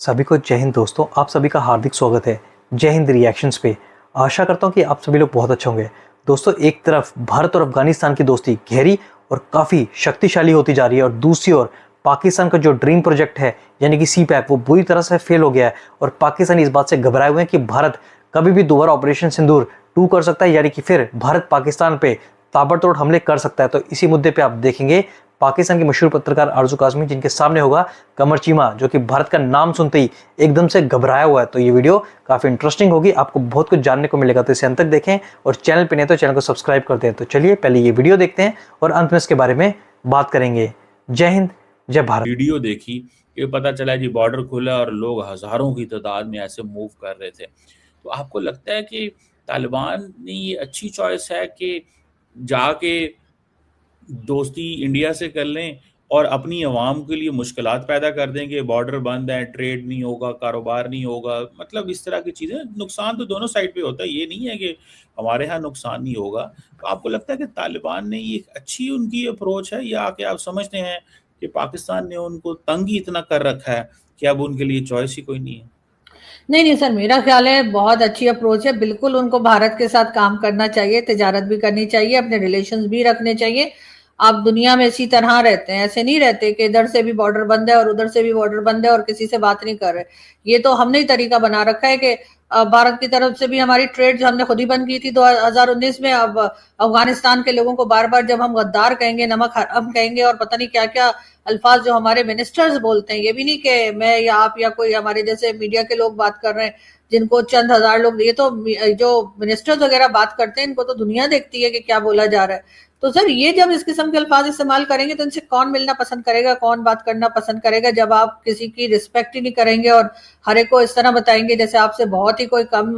सभी को जय हिंद दोस्तों। आप सभी का हार्दिक स्वागत है जय हिंद रिएक्शंस पे। आशा करता हूँ कि आप सभी लोग बहुत अच्छे होंगे। दोस्तों, एक तरफ भारत और अफगानिस्तान की दोस्ती गहरी और काफ़ी शक्तिशाली होती जा रही है और दूसरी ओर पाकिस्तान का जो ड्रीम प्रोजेक्ट है यानी कि सी पैक वो बुरी तरह से फेल हो गया है और पाकिस्तान इस बात से घबराए हुए हैं कि भारत कभी भी दोबारा ऑपरेशन सिंदूर 2 कर सकता है, यानी कि फिर भारत पाकिस्तान पे ताबड़तोड़ हमले कर सकता है। तो इसी मुद्दे पे आप देखेंगे पाकिस्तान के मशहूर पत्रकार आरजू काज़मी, जिनके सामने होगा कमर चीमा, जो कि भारत का नाम सुनते ही एकदम से घबराया हुआ है। तो ये वीडियो काफी इंटरेस्टिंग होगी, आपको बहुत कुछ जानने को मिलेगा। तो इसे अंत तक देखें और चैनल पे नहीं तो चैनल को सब्सक्राइब कर दें। तो चलिए पहले ये वीडियो देखते हैं और अंत में इसके बारे में बात करेंगे। जय हिंद, जय भारत। वीडियो देखी, ये पता चला जी बॉर्डर खुला और लोग हजारों की तादाद में ऐसे मूव कर रहे थे। तो आपको लगता है कि तालिबान ने ये अच्छी चॉइस है कि जाके दोस्ती इंडिया से कर लें और अपनी आवाम के लिए मुश्किलात पैदा कर देंगे? बॉर्डर बंद है, ट्रेड नहीं होगा, कारोबार नहीं होगा, मतलब इस तरह की चीज़ें। नुकसान तो दोनों साइड पे होता है, ये नहीं है कि हमारे यहाँ नुकसान नहीं होगा। तो आपको लगता है कि तालिबान ने ये अच्छी उनकी अप्रोच है, या कि आप समझते हैं कि पाकिस्तान ने उनको तंग ही इतना कर रखा है कि अब उनके लिए चॉइस ही कोई नहीं है? नहीं नहीं सर, मेरा ख्याल है बहुत अच्छी अप्रोच है। बिल्कुल उनको भारत के साथ काम करना चाहिए, तिजारत भी करनी चाहिए, अपने रिलेशंस भी रखने चाहिए। आप दुनिया में इसी तरह रहते हैं, ऐसे नहीं रहते कि इधर से भी बॉर्डर बंद है और उधर से भी बॉर्डर बंद है और किसी से बात नहीं कर रहे। ये तो हमने ही तरीका बना रखा है कि भारत की तरफ से भी हमारी ट्रेड जो हमने खुद ही बंद की थी 2019 में। अब अफगानिस्तान के लोगों को बार बार जब हम गद्दार कहेंगे, नमक हराम कहेंगे और पता नहीं क्या क्या अल्फाज जो हमारे मिनिस्टर्स बोलते हैं, ये भी नहीं कि मैं या आप या कोई हमारे जैसे मीडिया के लोग बात कर रहे हैं जिनको चंद हजार लोग, ये तो जो मिनिस्टर्स वगैरह बात करते हैं इनको तो दुनिया देखती है कि क्या बोला जा रहा है। तो सर ये जब इस किस्म के अल्फाज इस्तेमाल करेंगे तो इनसे कौन मिलना पसंद करेगा, कौन बात करना पसंद करेगा, जब आप किसी की रिस्पेक्ट ही नहीं करेंगे और हर एक को इस तरह बताएंगे जैसे आपसे बहुत ही कोई कम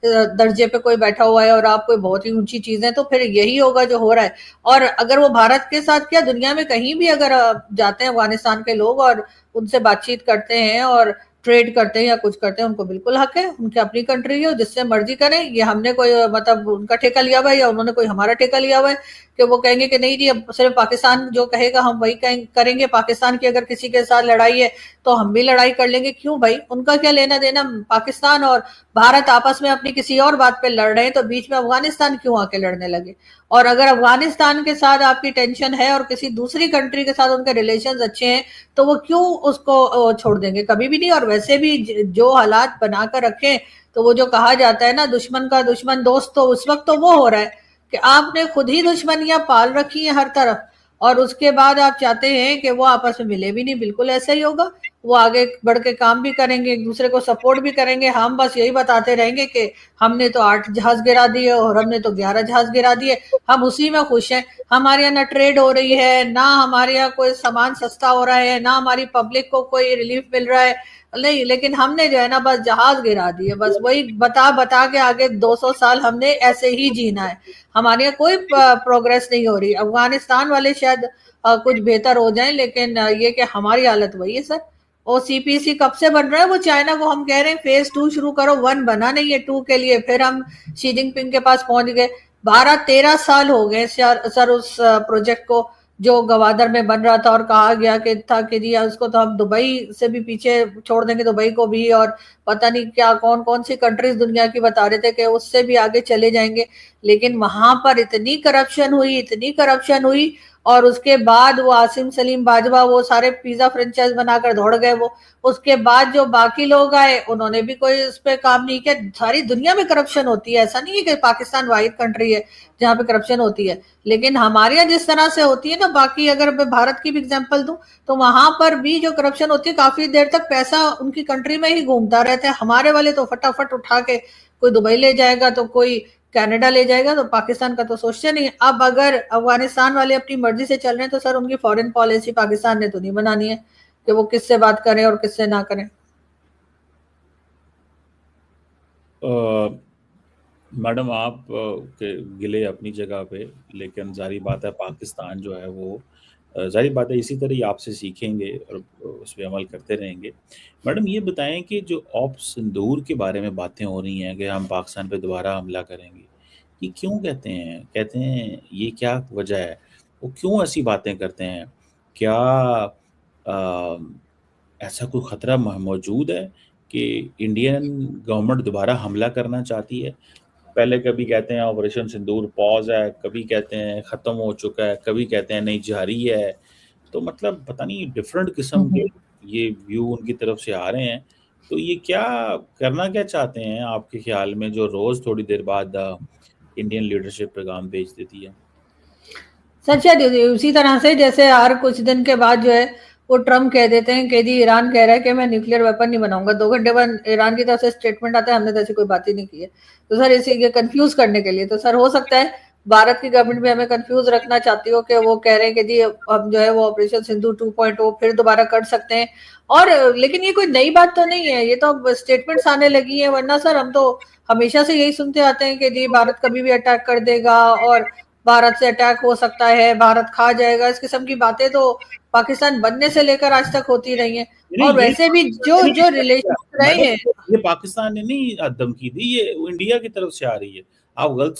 दर्जे पे कोई बैठा हुआ है और आप कोई बहुत ही ऊंची चीज है। तो फिर यही होगा जो हो रहा है। और अगर वो भारत के साथ क्या दुनिया में कहीं भी अगर जाते हैं अफगानिस्तान के लोग और उनसे बातचीत करते हैं और ट्रेड करते हैं या कुछ करते हैं, उनको बिल्कुल हक है, उनकी अपनी कंट्री है, जिससे मर्जी करें। ये हमने कोई मतलब उनका ठेका लिया हुआ है या उन्होंने कोई हमारा ठेका लिया हुआ है कि वो कहेंगे कि नहीं जी अब सिर्फ पाकिस्तान जो कहेगा हम वही करेंगे। पाकिस्तान की अगर किसी के साथ लड़ाई है तो हम भी लड़ाई कर लेंगे। क्यों भाई, उनका क्या लेना देना? पाकिस्तान और भारत आपस में अपनी किसी और बात पे लड़ रहे हैं तो बीच में अफगानिस्तान क्यों आके लड़ने लगे? और अगर अफगानिस्तान के साथ आपकी टेंशन है और किसी दूसरी कंट्री के साथ उनके रिलेशंस अच्छे हैं तो वो क्यों उसको छोड़ देंगे? कभी भी नहीं। और वैसे भी जो हालात बनाकर रखे, तो वो जो कहा जाता है ना, दुश्मन का दुश्मन दोस्त, तो उस वक्त तो वो हो रहा है कि आपने खुद ही दुश्मनियां पाल रखी है हर तरफ और उसके बाद आप चाहते हैं कि वो आपस में मिले भी नहीं। बिल्कुल ऐसा ही होगा। वो आगे बढ़ के काम भी करेंगे, एक दूसरे को सपोर्ट भी करेंगे। हम बस यही बताते रहेंगे कि हमने तो 8 जहाज गिरा दिए और हमने तो 11 जहाज गिरा दिए, हम उसी में खुश हैं। हमारे यहाँ ना ट्रेड हो रही है, ना हमारे यहाँ कोई सामान सस्ता हो रहा है, ना हमारी पब्लिक को कोई रिलीफ मिल रहा है, नहीं, लेकिन हमने जो है ना बस जहाज गिरा दिए। बस वही बता बता के आगे 200 साल हमने ऐसे ही जीना है। हमारे यहाँ कोई प्रोग्रेस नहीं हो रही। अफगानिस्तान वाले शायद कुछ बेहतर हो जाए, लेकिन ये कि हमारी हालत वही है सर। और सीपीसी कब से बन रहा है? वो चाइना को हम कह रहे हैं फेज 2 शुरू करो, 1 बना नहीं है, 2 के लिए फिर हम शी जिनपिंग के पास पहुंच गए। 12-13 साल हो गए सर उस प्रोजेक्ट को जो गवादर में बन रहा था और कहा गया कि था कि जी उसको तो हम दुबई से भी पीछे छोड़ देंगे, दुबई को भी, और पता नहीं क्या कौन कौन सी कंट्रीज दुनिया की बता रहे थे कि उससे भी आगे चले जाएंगे। लेकिन वहां पर इतनी करप्शन हुई, इतनी करप्शन हुई, और उसके बाद वो आसिम सलीम बाजवा वो सारे पिज्जा फ्रेंचाइज बनाकर दौड़ गए। वो उसके बाद जो बाकी लोग आए उन्होंने भी कोई इस पे काम नहीं किया। सारी दुनिया में करप्शन होती है, ऐसा नहीं है कि पाकिस्तान वाहिद कंट्री है जहाँ पे करप्शन होती है। लेकिन हमारे यहाँ जिस तरह से होती है ना, बाकी अगर मैं भारत की भी एग्जांपल दूं तो वहां पर भी जो करप्शन होती है काफी देर तक पैसा उनकी कंट्री में ही घूमता रहता है। हमारे वाले तो फटाफट उठा के कोई दुबई ले जाएगा तो कोई कनाडा ले जाएगा, तो पाकिस्तान का तो सोचते नहीं। अब अगर अफगानिस्तान वाले अपनी मर्जी से चल रहे हैं तो सर उनकी फॉरेन पॉलिसी पाकिस्तान ने तो नहीं बनानी है कि वो किससे बात करें और किससे ना करें। मैडम, आप के गिले अपनी जगह पे, लेकिन जारी बात है पाकिस्तान जो है वो जारी बात है इसी तरह ही आपसे सीखेंगे और उस पर अमल करते रहेंगे। मैडम, ये बताएं कि जो ऑप सिंदूर के बारे में बातें हो रही हैं कि हम पाकिस्तान पे दोबारा हमला करेंगे, ये क्यों कहते हैं ये क्या वजह है? वो क्यों ऐसी बातें करते हैं? क्या ऐसा कोई खतरा मौजूद है कि इंडियन गवर्नमेंट दोबारा हमला करना चाहती है? पहले कभी कहते हैं ऑपरेशन सिंदूर पॉज है, कभी कहते हैं खत्म हो चुका है, कभी कहते हैं नहीं जारी है। तो मतलब पता नहीं डिफरेंट किस्म के ये व्यू उनकी तरफ से आ रहे हैं। तो ये क्या करना क्या चाहते हैं आपके ख्याल में, जो रोज थोड़ी देर बाद इंडियन लीडरशिप पैगाम भेज देती है? सच है दीदी, उसी तरह से जैसे हर कुछ दिन के बाद जो है वो ट्रम्प कह देते हैं कि जी ईरान कह रहा है कि मैं न्यूक्लियर वेपन नहीं बनाऊंगा, 2 घंटे बाद ईरान की तरफ से स्टेटमेंट आता है हमने तो ऐसी कोई बात ही नहीं की है। तो सर इसी कंफ्यूज करने के लिए, तो सर हो सकता है भारत की गवर्नमेंट भी हमें कंफ्यूज रखना चाहती हो कि वो कह रहे हैं कि जी हम जो है वो ऑपरेशन सिंधु 2.0 फिर दोबारा कर सकते हैं। और लेकिन ये कोई नई बात तो नहीं है, ये तो अब स्टेटमेंट्स आने लगी है, वरना सर हम तो हमेशा से यही सुनते आते हैं कि जी भारत कभी भी अटैक कर देगा और भारत से अटैक हो सकता है, भारत खा जाएगा, इस किस्म की बातें तो पाकिस्तान बनने से लेकर आज तक होती रही हैं। और वैसे भी जो जो रिलेशन रहे हैं, ये पाकिस्तान ने नहीं धमकी दी, ये इंडिया की तरफ से आ रही है। आप गलत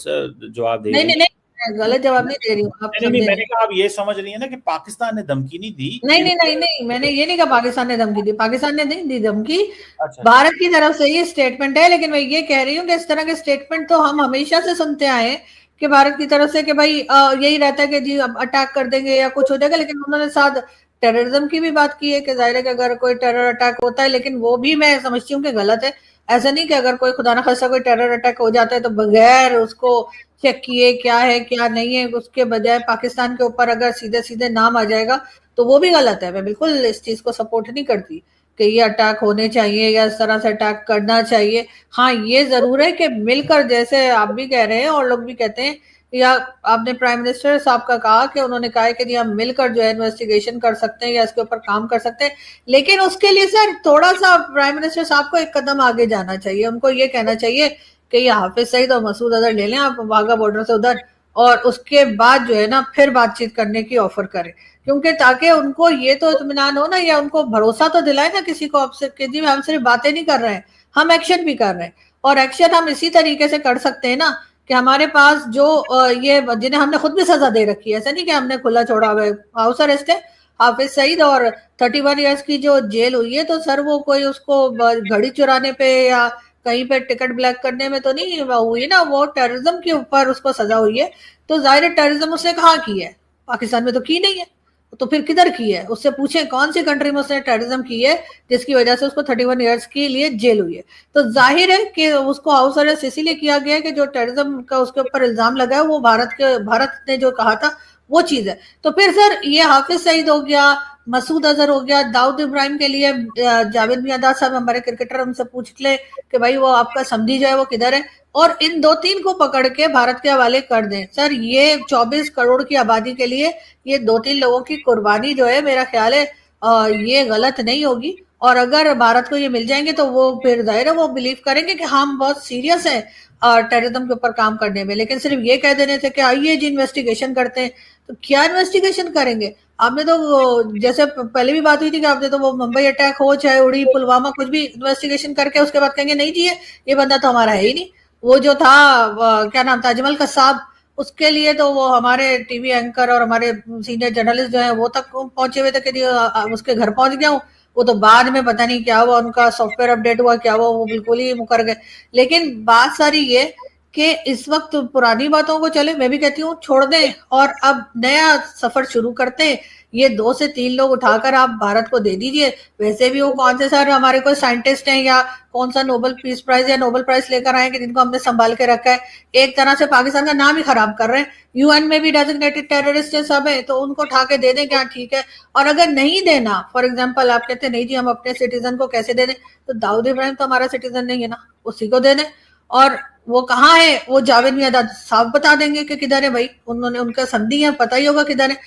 जवाब दे नहीं रही नहीं नहीं, मैं गलत जवाब नहीं दे रही हूँ, आप नहीं, समझे मैंने नहीं। कहा आप ये समझ रही है ना कि पाकिस्तान ने धमकी नहीं दी। नहीं नहीं नहीं नहीं, मैंने ये नहीं कहा पाकिस्तान ने धमकी दी, पाकिस्तान ने नहीं दी धमकी, अच्छा, भारत की तरफ से ये स्टेटमेंट है। लेकिन मैं ये कह रही हूँ कि इस तरह के स्टेटमेंट तो हम हमेशा से सुनते आए हैं कि भारत की तरफ से कि भाई यही रहता है कि जी अब अटैक कर देंगे या कुछ हो जाएगा। लेकिन उन्होंने साथ टेररिज्म की भी बात की है कि जाहिर है कि अगर कोई टेरर अटैक होता है, लेकिन वो भी मैं समझती हूँ कि गलत है। ऐसा नहीं कि अगर कोई खुदा ना खास्ता कोई टेरर अटैक हो जाता है तो बगैर उसको चेक किए क्या है क्या नहीं है, उसके बजाय पाकिस्तान के ऊपर अगर सीधे सीधे नाम आ जाएगा तो वो भी गलत है। मैं बिल्कुल इस चीज को सपोर्ट नहीं करती कि ये अटैक होने चाहिए या इस तरह से अटैक करना चाहिए। हाँ ये जरूर है कि मिलकर, जैसे आप भी कह रहे हैं और लोग भी कहते हैं, या आपने प्राइम मिनिस्टर साहब का कहा कि उन्होंने कहा है कि हम मिलकर जो है इन्वेस्टिगेशन कर सकते हैं या इसके ऊपर काम कर सकते हैं। लेकिन उसके लिए सर थोड़ा सा प्राइम मिनिस्टर साहब को एक कदम आगे जाना चाहिए। उनको ये कहना चाहिए कि ये हाफिज सईद और मसूद अजहर ले लें आप वाघा बॉर्डर से उधर, और उसके बाद जो है ना फिर बातचीत करने की ऑफर करें। क्योंकि ताकि उनको ये तो इत्मीनान हो ना, या उनको भरोसा तो दिलाए ना किसी को आपसे कि जी हम सिर्फ बातें नहीं कर रहे हैं, हम एक्शन भी कर रहे हैं। और एक्शन हम इसी तरीके से कर सकते हैं ना कि हमारे पास जो ये जिन्हें हमने खुद भी सजा दे रखी है, ऐसा नहीं कि हमने खुला छोड़ा हुआ है, हाउस अरेस्ट है हाफिज सईद और 31 ईयर्स की जो जेल हुई है, तो सर वो कोई उसको घड़ी चुराने पे या कहीं पे टिकट ब्लैक करने में तो नहीं हुई ना, वो टेररिज्म के ऊपर उसको सजा हुई है। तो जाहिर टेररिज्म उसने कहाँ की है, पाकिस्तान में तो की नहीं है, तो फिर किधर की है? उससे पूछे कौन सी कंट्री में उसने टेररिज्म की है जिसकी वजह से उसको 31 ईयर्स के लिए जेल हुई है। तो जाहिर है कि उसको हाउस अरेस्ट इसीलिए किया गया है कि जो टेररिज्म का उसके ऊपर इल्जाम लगा है वो भारत ने जो कहा था वो चीज है। तो फिर सर ये हाफिज सईद हो गया, मसूद अजहर हो गया, दाऊद इब्राहिम के लिए जावेद मियांदाद साहब हमारे क्रिकेटर, हमसे पूछ ले कि भाई वो आपका समझी जो है वो किधर है, और इन 2-3 को पकड़ के भारत के हवाले कर दें। सर ये 24 करोड़ की आबादी के लिए ये 2-3 लोगों की कुर्बानी जो है मेरा ख्याल है ये गलत नहीं होगी। और अगर भारत को ये मिल जाएंगे तो वो फिर जाहिर है वो बिलीव करेंगे कि हम बहुत सीरियस है टेररिज्म के ऊपर काम करने में। लेकिन सिर्फ ये कह देने थे कि आइए जी इन्वेस्टिगेशन करते हैं, तो क्या इन्वेस्टिगेशन करेंगे? आपने तो जैसे पहले भी बात हुई थी कि आपने तो वो मुंबई अटैक हो चाहे उड़ी पुलवामा कुछ भी इन्वेस्टिगेशन करके उसके बाद कहेंगे नहीं जी ये बंदा तो हमारा है ही नहीं। वो जो था क्या नाम था, अजमल कसाब, उसके लिए तो वो हमारे टीवी एंकर और हमारे सीनियर जर्नलिस्ट जो है वो तक पहुंचे हुए थे कि उसके घर पहुंच गया हूँ। वो तो बाद में पता नहीं क्या हुआ, उनका सॉफ्टवेयर अपडेट हुआ क्या हुआ, वो बिल्कुल ही मुकर गए। लेकिन बात सारी ये कि इस वक्त पुरानी बातों को चले, मैं भी कहती हूँ छोड़ दें और अब नया सफर शुरू करते हैं। ये 2 से 3 लोग उठाकर आप भारत को दे दीजिए। वैसे भी वो कौन से सर हमारे कोई साइंटिस्ट हैं या कौन सा नोबेल पीस प्राइज या नोबेल प्राइज लेकर आए कि जिनको हमने संभाल के रखा है। एक तरह से पाकिस्तान का नाम ही खराब कर रहे हैं। यूएन में भी डेजिग्नेटेड टेररिस्ट है सब है, तो उनको उठा के दे दें क्या ठीक है। और अगर नहीं देना, फॉर एग्जाम्पल आप कहते हैं नहीं जी हम अपने सिटीजन को कैसे दे दें, तो दाऊद इब्राहिम तो हमारा सिटीजन नहीं है ना, उसी को दे दें। और वो कहाँ है वो जावेद मियांदाद साफ बता देंगे कि किधर है भाई, उन्होंने उनका संधि है पता ही होगा किधर है।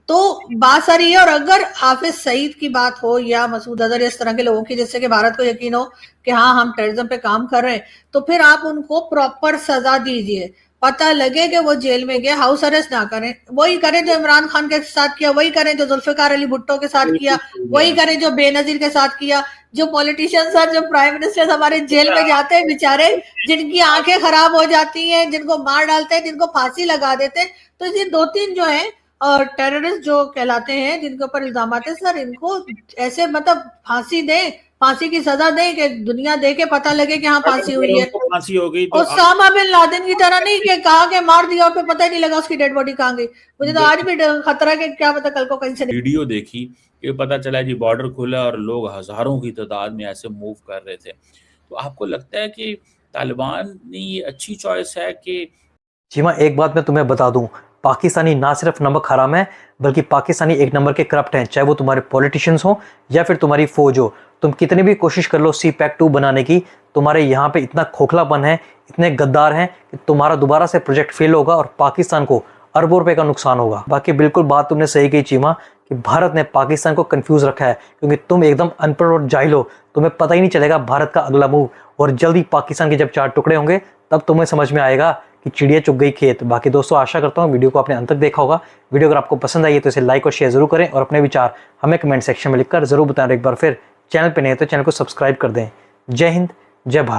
तो बात सारी है। और अगर हाफिज सईद की बात हो या मसूद अजहर इस तरह के लोगों की जिससे कि भारत को यकीन हो कि हाँ हम टेररिज्म पे काम कर रहे हैं, तो फिर आप उनको प्रॉपर सजा दीजिए। पता लगे कि वो जेल में गए, हाउस अरेस्ट ना करें, वही करें जो इमरान खान के साथ किया, वही करें जो जुल्फिकार अली भुट्टो के साथ किया, वही करें जो बेनजीर के साथ किया। जो पॉलिटिशियंस सर, जो प्राइम मिनिस्टर हमारे जेल में जाते हैं बेचारे, जिनकी आंखें खराब हो जाती हैं, जिनको मार डालते हैं, जिनको फांसी लगा देते हैं, तो ये 2-3 जो है और टेररिस्ट जो कहलाते हैं जिनके ऊपर इल्जाम है सर, इनको ऐसे मतलब फांसी दे, फांसी की सजा दे कि दुनिया देखे पता लगे कि हाँ फांसी हुई है। उनको फांसी हो गई तो ओसामा बिन लादेन की तरह नहीं कि कहा के मार दिया और फिर पता ही नहीं लगा उसकी डेड बॉडी कहाँ गई। मुझे तो आज भी खतरा है कि क्या पता कल को कहीं से वीडियो देखी कि पता चला जी बॉर्डर खुला और लोग हजारों की तादाद में ऐसे मूव कर रहे थे। तो आपको लगता है कि तालिबान ने ये अच्छी चॉइस है कि जी माँ, एक बात मैं तुम्हें बता दूं, पाकिस्तानी ना सिर्फ नमक हराम है बल्कि पाकिस्तानी एक नंबर के करप्ट हैं, चाहे वो तुम्हारे पॉलिटिशियंस हो या फिर तुम्हारी फौज हो। तुम कितनी भी कोशिश कर लो सी पैक 2 बनाने की, तुम्हारे यहाँ पे इतना खोखलापन है, इतने गद्दार हैं कि तुम्हारा दोबारा से प्रोजेक्ट फेल होगा और पाकिस्तान को अरबों रुपए का नुकसान होगा। बाकी बिल्कुल बात तुमने सही कही चीमा कि भारत ने पाकिस्तान को कंफ्यूज रखा है, क्योंकि तुम एकदम अनपढ़ और जाहिल हो, तुम्हें पता ही नहीं चलेगा भारत का अगला मूव। और जल्दी पाकिस्तान के जब 4 टुकड़े होंगे तब तुम्हें समझ में आएगा कि चिड़िया चुग गई खेत। बाकी दोस्तों, आशा करता हूँ वीडियो को आपने अंत तक देखा होगा। वीडियो अगर आपको पसंद आई है तो इसे लाइक और शेयर जरूर करें और अपने विचार हमें कमेंट सेक्शन में लिखकर जरूर बताएं। एक बार फिर चैनल पे नहीं है तो चैनल को सब्सक्राइब कर दें। जय हिंद, जय भारत।